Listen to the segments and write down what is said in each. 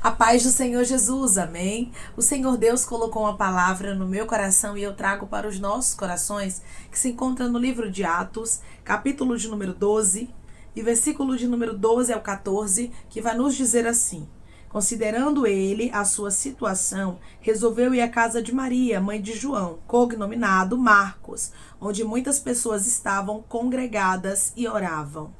A paz do Senhor Jesus, amém? O Senhor Deus colocou uma palavra no meu coração e eu trago para os nossos corações, que se encontra no livro de Atos, capítulo de número 12, e versículo de número 12 ao 14, que vai nos dizer assim: considerando ele a sua situação, resolveu ir à casa de Maria, mãe de João, cognominado Marcos, onde muitas pessoas estavam congregadas e oravam.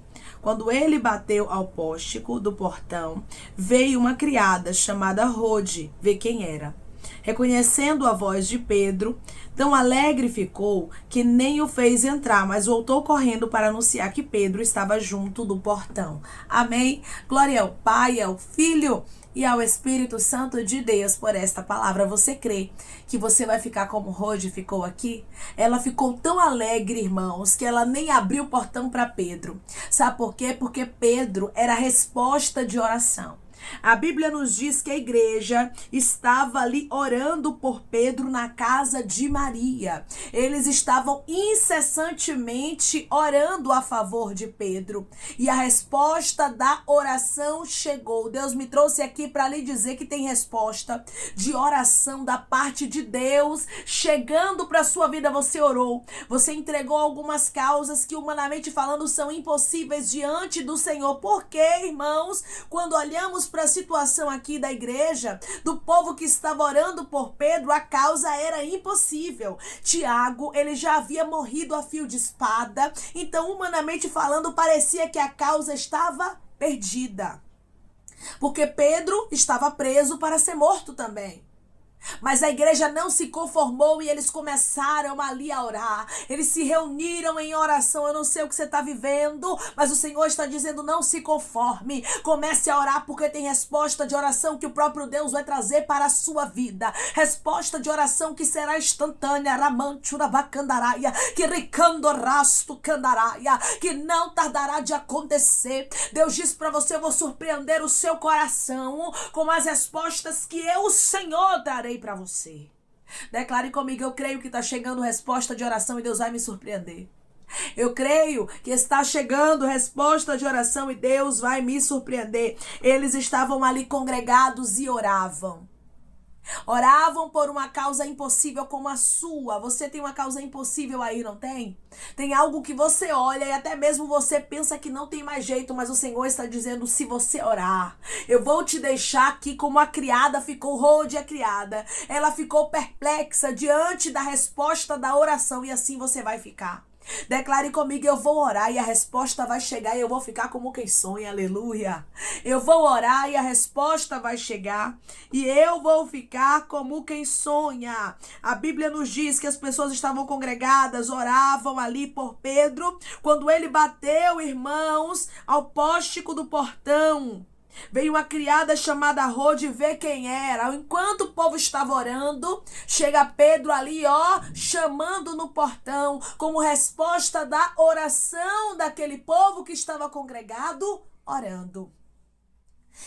Quando ele bateu ao pórtico do portão, veio uma criada chamada Rode ver quem era. Reconhecendo a voz de Pedro, tão alegre ficou que nem o fez entrar, mas voltou correndo para anunciar que Pedro estava junto do portão. Amém? Glória ao Pai, ao Filho e ao Espírito Santo de Deus por esta palavra. Você crê que você vai ficar como Rode ficou aqui? Ela ficou tão alegre, irmãos, que ela nem abriu o portão para Pedro. Sabe por quê? Porque Pedro era a resposta de oração. A Bíblia nos diz que a igreja estava ali orando por Pedro na casa de Maria. Eles estavam incessantemente orando a favor de Pedro. E a resposta da oração chegou. Deus me trouxe aqui para lhe dizer que tem resposta de oração da parte de Deus chegando para a sua vida. Você orou, você entregou algumas causas que, humanamente falando, são impossíveis diante do Senhor. Por quê, irmãos? Quando olhamos para a situação aqui da igreja, do povo que estava orando por Pedro, a causa era impossível. Tiago, ele já havia morrido a fio de espada, então, humanamente falando, parecia que a causa estava perdida. Porque Pedro estava preso para ser morto também. Mas a igreja não se conformou e eles começaram ali a orar. Eles se reuniram em oração. Eu não sei o que você está vivendo, mas o Senhor está dizendo: não se conforme. Comece a orar, porque tem resposta de oração que o próprio Deus vai trazer para a sua vida. Resposta de oração que será instantânea. Ramanchurabacandaraia, que ricandorasto candaraia, que não tardará de acontecer. Deus diz para você: eu vou surpreender o seu coração com as respostas que eu, o Senhor, darei para você. Declare comigo: eu creio que está chegando resposta de oração e Deus vai me surpreender. Eu creio que está chegando resposta de oração e Deus vai me surpreender. Eles estavam ali congregados e oravam. Oravam por uma causa impossível como a sua. Você tem uma causa impossível aí, não tem? Tem algo que você olha e até mesmo você pensa que não tem mais jeito, mas o Senhor está dizendo: se você orar, eu vou te deixar aqui como a criada ficou. Rode, a criada, ela ficou perplexa diante da resposta da oração, e assim você vai ficar. Declare comigo: eu vou orar e a resposta vai chegar e eu vou ficar como quem sonha. Aleluia. Eu vou orar e a resposta vai chegar e eu vou ficar como quem sonha. A Bíblia nos diz que as pessoas estavam congregadas, oravam ali por Pedro. Quando ele bateu, irmãos, ao pórtico do portão, veio uma criada chamada Rode ver quem era. Enquanto o povo estava orando, chega Pedro ali, chamando no portão, como resposta da oração daquele povo que estava congregado, orando.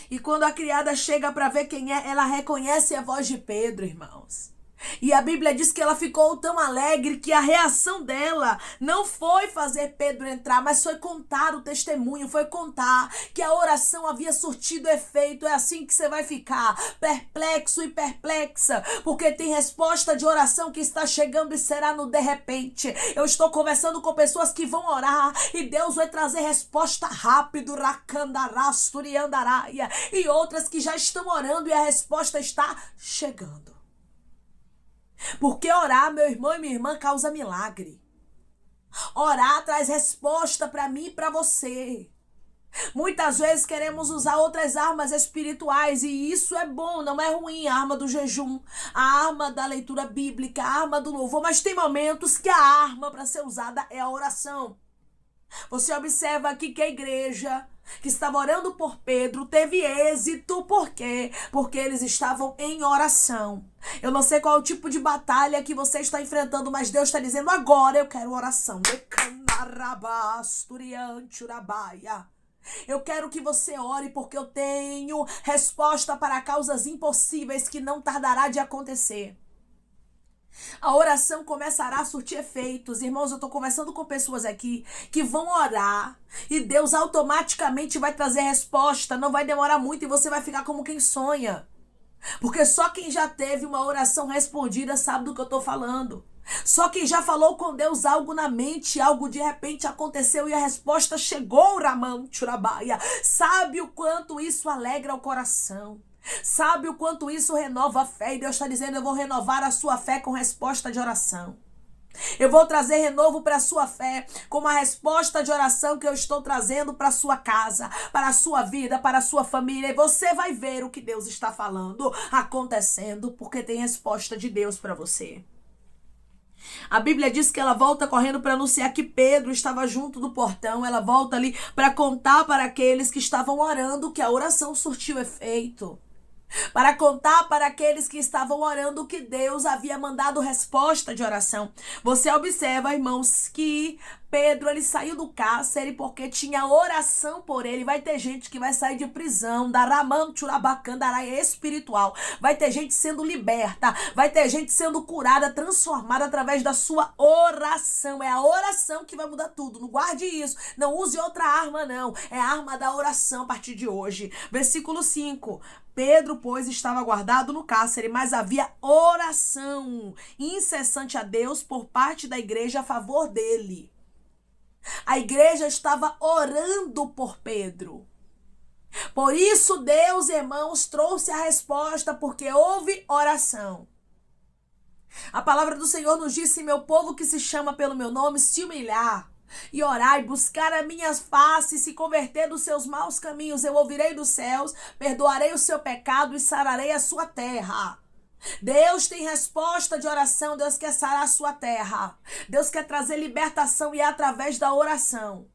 E quando a criada chega para ver quem é, ela reconhece a voz de Pedro, irmãos. E a Bíblia diz que ela ficou tão alegre que a reação dela não foi fazer Pedro entrar, mas foi contar o testemunho, foi contar que a oração havia surtido efeito. É assim que você vai ficar, perplexo e perplexa, porque tem resposta de oração que está chegando e será no de repente. Eu estou conversando com pessoas que vão orar e Deus vai trazer resposta rápido, racandarasturiandaraia, e outras que já estão orando e a resposta está chegando. Porque orar, meu irmão e minha irmã, causa milagre. Orar traz resposta para mim e para você. Muitas vezes queremos usar outras armas espirituais e isso é bom, não é ruim. A arma do jejum, a arma da leitura bíblica, a arma do louvor, mas tem momentos que a arma para ser usada é a oração. Você observa aqui que a igreja que estava orando por Pedro teve êxito. Por quê? Porque eles estavam em oração. Eu não sei qual é o tipo de batalha que você está enfrentando, mas Deus está dizendo: agora eu quero oração. Eu quero que você ore, porque eu tenho resposta para causas impossíveis que não tardará de acontecer. A oração começará a surtir efeitos. Irmãos, eu estou conversando com pessoas aqui que vão orar e Deus automaticamente vai trazer resposta. Não vai demorar muito e você vai ficar como quem sonha. Porque só quem já teve uma oração respondida sabe do que eu estou falando. Só quem já falou com Deus algo na mente, algo de repente aconteceu e a resposta chegou, Ramam Churabaia. Sabe o quanto isso alegra o coração? Sabe o quanto isso renova a fé? E Deus está dizendo, eu vou renovar a sua fé com resposta de oração. Eu vou trazer renovo para a sua fé, com uma resposta de oração que eu estou trazendo para a sua casa, para a sua vida, para a sua família. E você vai ver o que Deus está falando, acontecendo, porque tem resposta de Deus para você. A Bíblia diz que ela volta correndo para anunciar que Pedro estava junto do portão. Ela volta ali para contar para aqueles que estavam orando que a oração surtiu efeito. Para contar para aqueles que estavam orando que Deus havia mandado resposta de oração. Você observa, irmãos, que Pedro, ele saiu do cárcere porque tinha oração por ele. Vai ter gente que vai sair de prisão, da Ramanturabacandarai espiritual. Vai ter gente sendo liberta, vai ter gente sendo curada, transformada através da sua oração. É a oração que vai mudar tudo. Não guarde isso. Não use outra arma, não. É a arma da oração a partir de hoje. Versículo 5. Pedro, pois, estava guardado no cárcere, mas havia oração incessante a Deus por parte da igreja a favor dele. A igreja estava orando por Pedro. Por isso Deus, irmãos, trouxe a resposta, porque houve oração. A palavra do Senhor nos disse, meu povo que se chama pelo meu nome, se humilhar e orar e buscar a minha face, se converter dos seus maus caminhos, eu ouvirei dos céus, perdoarei o seu pecado e sararei a sua terra. Deus tem resposta de oração. Deus quer sarar a sua terra. Deus quer trazer libertação e é através da oração.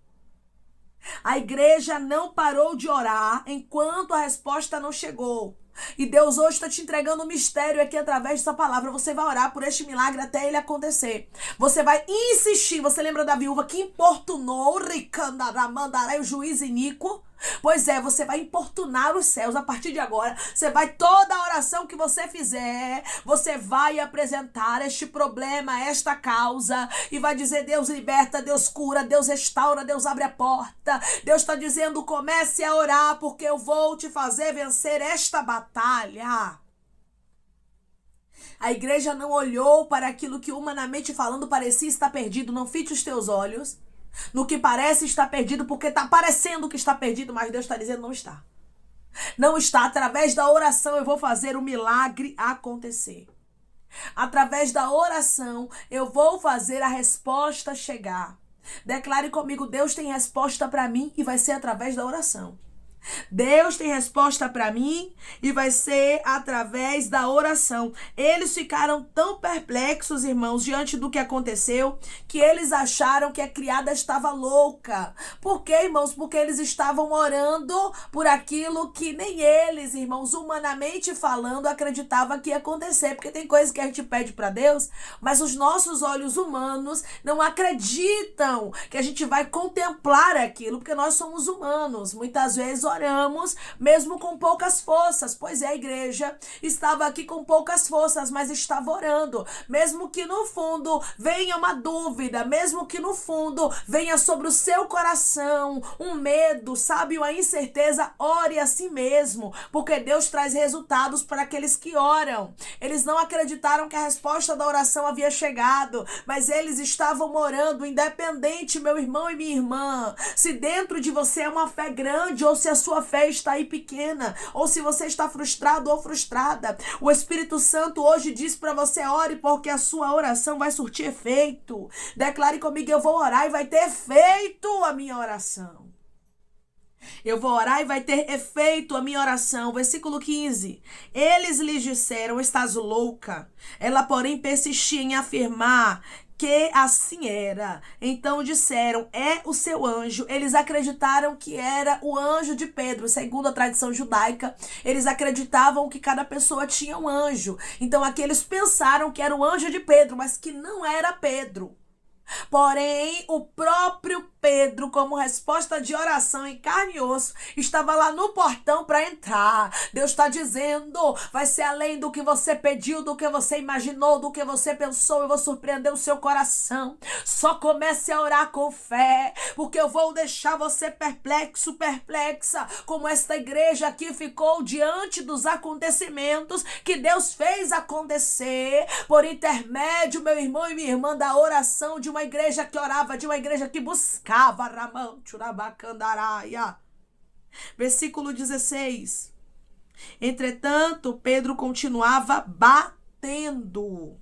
A igreja não parou de orar enquanto a resposta não chegou. E Deus hoje está te entregando um mistério aqui através dessa palavra. Você vai orar por este milagre até ele acontecer. Você vai insistir. Você lembra da viúva que importunou o juiz iníquo? Pois é, você vai importunar os céus a partir de agora. Você vai, toda a oração que você fizer, você vai apresentar este problema, esta causa, e vai dizer, Deus liberta, Deus cura, Deus restaura, Deus abre a porta. Deus está dizendo, comece a orar, porque eu vou te fazer vencer esta batalha. A igreja não olhou para aquilo que humanamente falando parecia estar perdido. Não fite os teus olhos no que parece estar perdido, porque está parecendo que está perdido, mas Deus está dizendo não está. Não está. Através da oração eu vou fazer o milagre acontecer. Através da oração eu vou fazer a resposta chegar. Declare comigo, Deus tem resposta para mim e vai ser através da oração. Deus tem resposta para mim e vai ser através da oração. Eles ficaram tão perplexos, irmãos, diante do que aconteceu, que eles acharam que a criada estava louca. Por quê, irmãos? Porque eles estavam orando por aquilo que nem eles, irmãos, humanamente falando, acreditavam que ia acontecer. Porque tem coisas que a gente pede para Deus, mas os nossos olhos humanos não acreditam que a gente vai contemplar aquilo, porque nós somos humanos. Muitas vezes oramos mesmo com poucas forças. Pois é, a igreja estava aqui com poucas forças, mas estava orando. Mesmo que no fundo venha uma dúvida, mesmo que no fundo venha sobre o seu coração um medo, sabe, uma incerteza, ore a si mesmo, porque Deus traz resultados para aqueles que oram. Eles não acreditaram que a resposta da oração havia chegado, mas eles estavam orando, independente, meu irmão e minha irmã, se dentro de você é uma fé grande ou se a sua fé está aí pequena, ou se você está frustrado ou frustrada. O Espírito Santo hoje diz para você, ore, porque a sua oração vai surtir efeito. Declare comigo, eu vou orar e vai ter efeito a minha oração. Eu vou orar e vai ter efeito a minha oração. Versículo 15. Eles lhes disseram, estás louca. Ela, porém, persistia em afirmar que assim era. Então disseram, é o seu anjo. Eles acreditaram que era o anjo de Pedro. Segundo a tradição judaica, eles acreditavam que cada pessoa tinha um anjo. Então aqueles pensaram que era o anjo de Pedro, mas que não era Pedro. Porém, o próprio Pedro, como resposta de oração em carne e osso, estava lá no portão para entrar. Deus está dizendo, vai ser além do que você pediu, do que você imaginou, do que você pensou. Eu vou surpreender o seu coração. Só comece a orar com fé, porque eu vou deixar você perplexo, perplexa, como esta igreja aqui ficou diante dos acontecimentos que Deus fez acontecer por intermédio, meu irmão e minha irmã, da oração de uma igreja que orava, de uma igreja que buscava. Versículo 16. Entretanto, Pedro continuava batendo.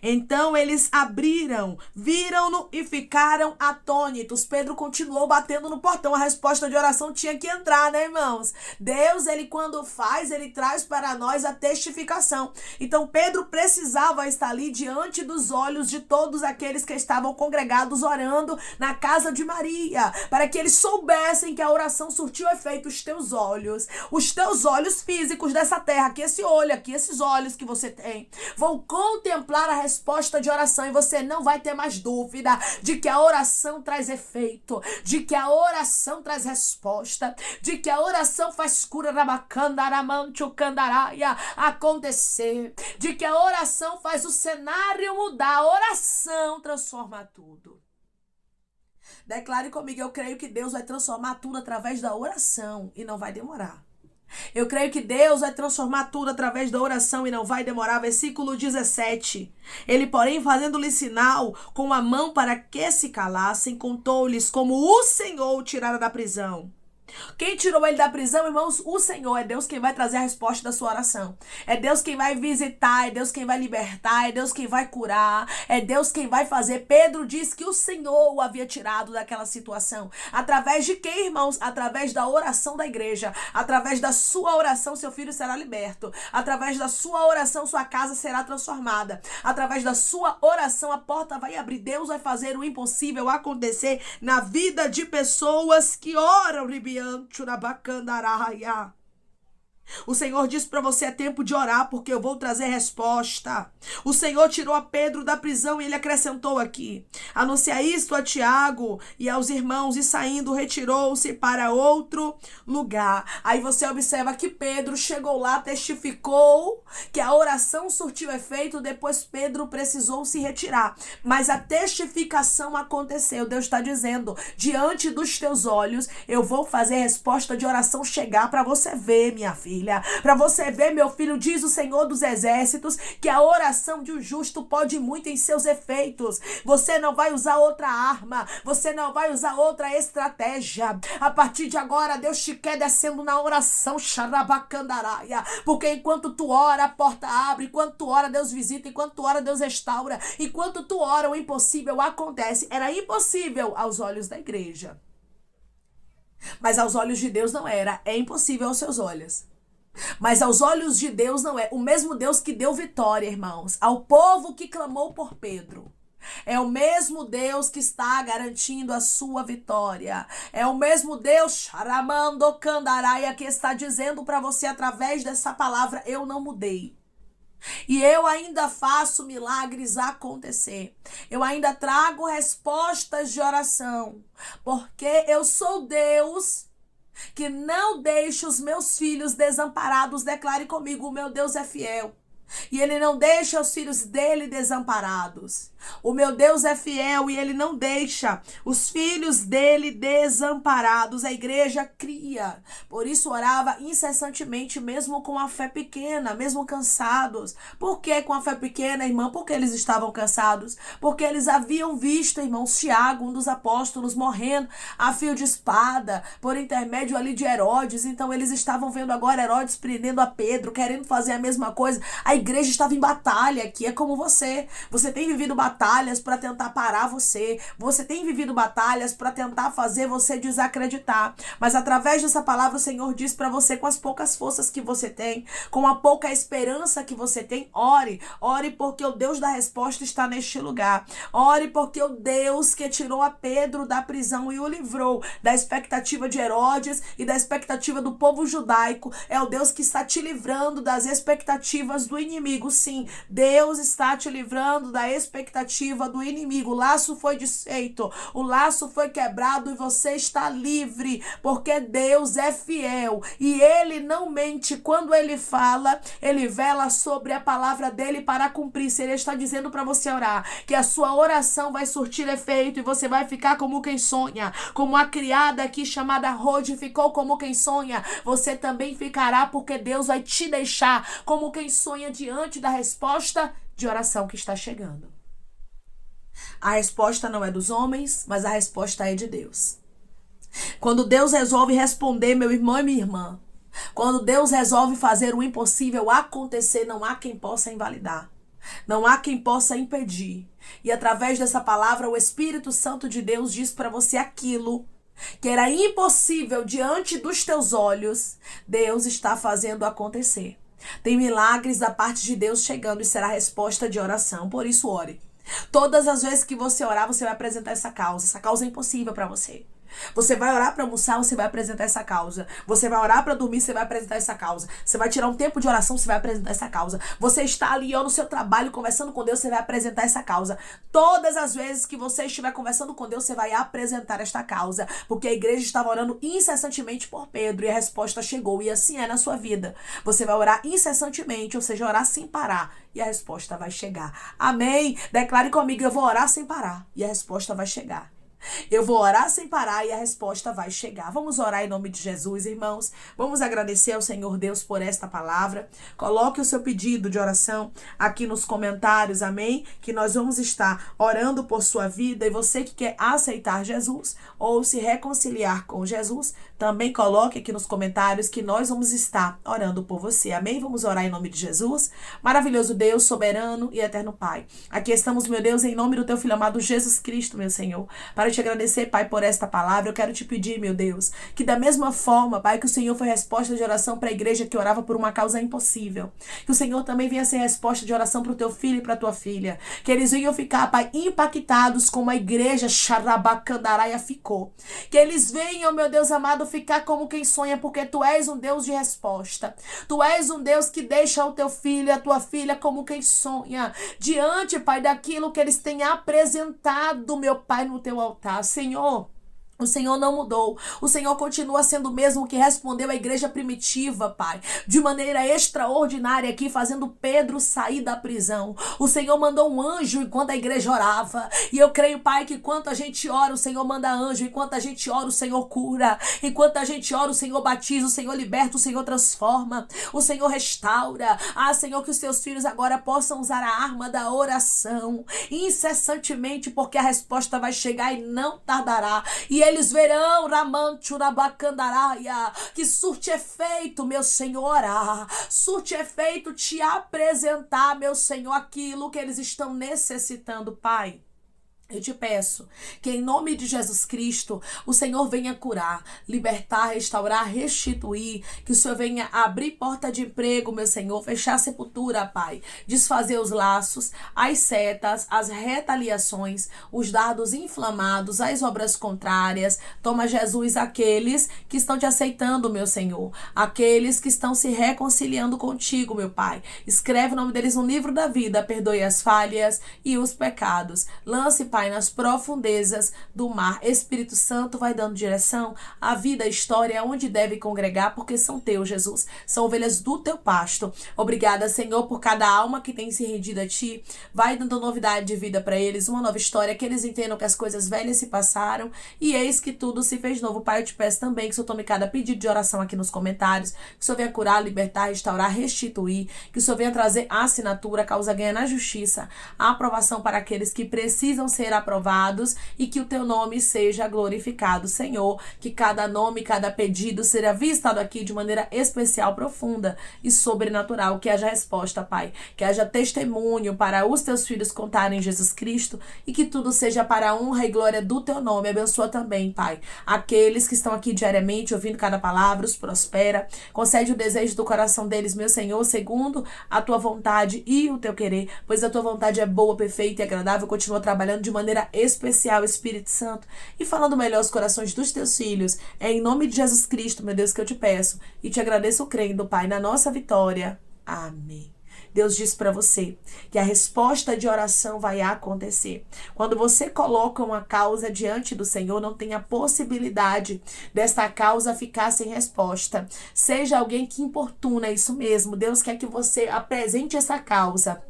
Então eles abriram, viram-no e ficaram atônitos. Pedro continuou batendo no portão. A resposta de oração tinha que entrar, né, irmãos? Deus, ele quando faz, ele traz para nós a testificação. Então Pedro precisava estar ali diante dos olhos de todos aqueles que estavam congregados orando na casa de Maria, para que eles soubessem que a oração surtiu efeito. Os teus olhos físicos dessa terra, aqui esse olho, aqui esses olhos que você tem, vão contemplar a resposta de oração, e você não vai ter mais dúvida de que a oração traz efeito, de que a oração traz resposta, de que a oração faz cura acontecer, de que a oração faz o cenário mudar, a oração transforma tudo. Declare comigo, eu creio que Deus vai transformar tudo através da oração e não vai demorar. Eu creio que Deus vai transformar tudo através da oração e não vai demorar. Versículo 17. Ele, porém, fazendo-lhe sinal com a mão para que se calassem, contou-lhes como o Senhor o tirara da prisão. Quem tirou ele da prisão, irmãos? O Senhor. É Deus quem vai trazer a resposta da sua oração. É Deus quem vai visitar, é Deus quem vai libertar, é Deus quem vai curar, é Deus quem vai fazer. Pedro diz que o Senhor o havia tirado daquela situação. Através de quem, irmãos? Através da oração da igreja. Através da sua oração, seu filho será liberto. Através da sua oração, sua casa será transformada. Através da sua oração, a porta vai abrir. Deus vai fazer o impossível acontecer na vida de pessoas que oram, Ribian. O Senhor disse para você, é tempo de orar, porque eu vou trazer resposta. O Senhor tirou a Pedro da prisão e ele acrescentou aqui: anuncia isto a Tiago e aos irmãos, e saindo retirou-se para outro lugar. Aí você observa que Pedro chegou lá, testificou que a oração surtiu efeito, depois Pedro precisou se retirar. Mas a testificação aconteceu. Deus está dizendo, diante dos teus olhos, eu vou fazer a resposta de oração chegar para você ver, minha filha. Para você ver, meu filho, diz o Senhor dos Exércitos, que a oração de um justo pode muito em seus efeitos. Você não vai usar outra arma, você não vai usar outra estratégia. A partir de agora, Deus te quer descendo na oração, xarabacandaraia, porque enquanto tu ora, a porta abre, enquanto tu ora, Deus visita, enquanto tu ora, Deus restaura, enquanto tu ora, o impossível acontece. Era impossível aos olhos da igreja, mas aos olhos de Deus não era. É impossível aos seus olhos, mas aos olhos de Deus não é. O mesmo Deus que deu vitória, irmãos, ao povo que clamou por Pedro, é o mesmo Deus que está garantindo a sua vitória. É o mesmo Deus, Charamando Candaraia, que está dizendo para você através dessa palavra: eu não mudei. E eu ainda faço milagres acontecer. Eu ainda trago respostas de oração, porque eu sou Deus que não deixa os meus filhos desamparados. Declare comigo, o meu Deus é fiel. E ele não deixa os filhos dele desamparados. O meu Deus é fiel e ele não deixa os filhos dele desamparados. A igreja cria. Por isso orava incessantemente, mesmo com a fé pequena, mesmo cansados. Por que com a fé pequena, irmã? Porque eles estavam cansados. Porque eles haviam visto, irmãos, Tiago, um dos apóstolos, morrendo a fio de espada, por intermédio ali de Herodes. Então eles estavam vendo agora Herodes prendendo a Pedro, querendo fazer a mesma coisa. A igreja estava em batalha aqui. É como você. Você tem vivido batalhas para tentar parar você. Você tem vivido batalhas para tentar fazer você desacreditar. Mas através dessa palavra o Senhor diz para você, com as poucas forças que você tem, com a pouca esperança que você tem, ore. Ore porque o Deus da resposta está neste lugar. Ore porque o Deus que tirou a Pedro da prisão e o livrou da expectativa de Herodes e da expectativa do povo judaico é o Deus que está te livrando das expectativas do inimigo. inimigo. Sim, Deus está te livrando da expectativa do inimigo. O laço foi desfeito, o laço foi quebrado e você está livre, porque Deus é fiel e Ele não mente. Quando Ele fala, Ele vela sobre a palavra dEle para cumprir. Se Ele está dizendo para você orar, que a sua oração vai surtir efeito e você vai ficar como quem sonha, como a criada aqui chamada Rode ficou como quem sonha, você também ficará, porque Deus vai te deixar como quem sonha diante da resposta de oração que está chegando. A resposta não é dos homens, mas a resposta é de Deus. Quando Deus resolve responder, meu irmão e minha irmã, quando Deus resolve fazer o impossível acontecer, não há quem possa invalidar. Não há quem possa impedir. E através dessa palavra, o Espírito Santo de Deus diz para você aquilo que era impossível diante dos teus olhos, Deus está fazendo acontecer. Tem milagres da parte de Deus chegando e será resposta de oração. Por isso, ore. Todas as vezes que você orar, você vai apresentar essa causa. Essa causa é impossível para você. Você vai orar para almoçar, você vai apresentar essa causa. Você vai orar para dormir, você vai apresentar essa causa. Você vai tirar um tempo de oração, você vai apresentar essa causa. Você está ali no seu trabalho conversando com Deus, você vai apresentar essa causa. Todas as vezes que você estiver conversando com Deus, você vai apresentar esta causa. Porque a igreja estava orando incessantemente por Pedro e a resposta chegou. E assim é na sua vida. Você vai orar incessantemente, ou seja, orar sem parar. E a resposta vai chegar. Amém? Declare comigo, eu vou orar sem parar. E a resposta vai chegar. Eu vou orar sem parar e a resposta vai chegar. Vamos orar em nome de Jesus, irmãos. Vamos agradecer ao Senhor Deus por esta palavra. Coloque o seu pedido de oração aqui nos comentários, amém? Que nós vamos estar orando por sua vida. E você que quer aceitar Jesus ou se reconciliar com Jesus, também coloque aqui nos comentários que nós vamos estar orando por você, amém? Vamos orar em nome de Jesus. Maravilhoso Deus, soberano e eterno Pai. Aqui estamos, meu Deus, em nome do teu Filho amado Jesus Cristo, meu Senhor, para te agradecer, Pai, por esta palavra. Eu quero te pedir, meu Deus, que da mesma forma, Pai, que o Senhor foi resposta de oração para a igreja que orava por uma causa impossível, que o Senhor também venha ser resposta de oração para o teu filho e para a tua filha, que eles venham ficar, Pai, impactados como a igreja Xarabacandaraia ficou, que eles venham, meu Deus amado, ficar como quem sonha, porque tu és um Deus de resposta, tu és um Deus que deixa o teu filho e a tua filha como quem sonha, diante, Pai, daquilo que eles têm apresentado, meu Pai, no teu altar. Senhor, o Senhor não mudou. O Senhor continua sendo o mesmo que respondeu à igreja primitiva, Pai, de maneira extraordinária aqui, fazendo Pedro sair da prisão. O Senhor mandou um anjo enquanto a igreja orava. E eu creio, Pai, que enquanto a gente ora, o Senhor manda anjo. Enquanto a gente ora, o Senhor cura. Enquanto a gente ora, o Senhor batiza, o Senhor liberta, o Senhor transforma, o Senhor restaura. Ah, Senhor, que os teus filhos agora possam usar a arma da oração incessantemente, porque a resposta vai chegar e não tardará. E eles verão, Ramanchurabacandaraia, que surte efeito, meu Senhor, surte efeito te apresentar, meu Senhor, aquilo que eles estão necessitando, Pai. Eu te peço que em nome de Jesus Cristo o Senhor venha curar, libertar, restaurar, restituir, que o Senhor venha abrir porta de emprego, meu Senhor, fechar a sepultura, Pai, desfazer os laços, as setas, as retaliações, os dardos inflamados, as obras contrárias. Toma, Jesus, aqueles que estão te aceitando, meu Senhor, aqueles que estão se reconciliando contigo, meu Pai. Escreve o nome deles no livro da vida, perdoe as falhas e os pecados. Lance, Pai, nas profundezas do mar. Espírito Santo vai dando direção à vida, à história, onde deve congregar, porque são teus, Jesus. São ovelhas do teu pasto. Obrigada, Senhor, por cada alma que tem se rendido a ti. Vai dando novidade de vida para eles, uma nova história, que eles entendam que as coisas velhas se passaram e eis que tudo se fez novo. Pai, eu te peço também que o Senhor tome cada pedido de oração aqui nos comentários, que o Senhor venha curar, libertar, restaurar, restituir, que o Senhor venha trazer a assinatura, a causa ganha na justiça, a aprovação para aqueles que precisam ser aprovados e que o teu nome seja glorificado, Senhor, que cada nome, cada pedido seja visitado aqui de maneira especial, profunda e sobrenatural, que haja resposta, Pai, que haja testemunho para os teus filhos contarem Jesus Cristo e que tudo seja para a honra e glória do teu nome. Abençoa também, Pai, aqueles que estão aqui diariamente ouvindo cada palavra, os prospera, concede o desejo do coração deles, meu Senhor, segundo a tua vontade e o teu querer, pois a tua vontade é boa, perfeita e agradável. Continua trabalhando de maneira especial, Espírito Santo, e falando melhor os corações dos teus filhos. É em nome de Jesus Cristo, meu Deus, que eu te peço e te agradeço crendo, Pai, na nossa vitória. Amém. Deus diz para você que a resposta de oração vai acontecer. Quando você coloca uma causa diante do Senhor, não tem a possibilidade desta causa ficar sem resposta. Seja alguém que importuna, é isso mesmo. Deus quer que você apresente essa causa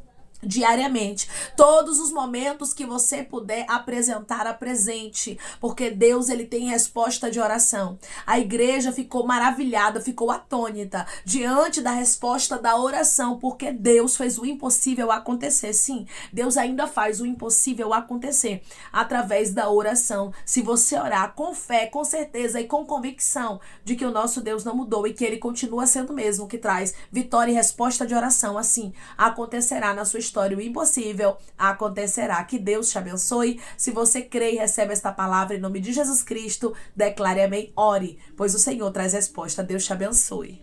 diariamente, todos os momentos que você puder apresentar, apresente, porque Deus, ele tem resposta de oração. A igreja ficou maravilhada, ficou atônita diante da resposta da oração, porque Deus fez o impossível acontecer. Sim, Deus ainda faz o impossível acontecer através da oração. Se você orar com fé, com certeza e com convicção de que o nosso Deus não mudou e que ele continua sendo o mesmo, que traz vitória e resposta de oração, assim acontecerá na sua história. O impossível acontecerá. Que Deus te abençoe. Se você crê e recebe esta palavra em nome de Jesus Cristo, declare amém, ore, pois o Senhor traz resposta. Deus te abençoe.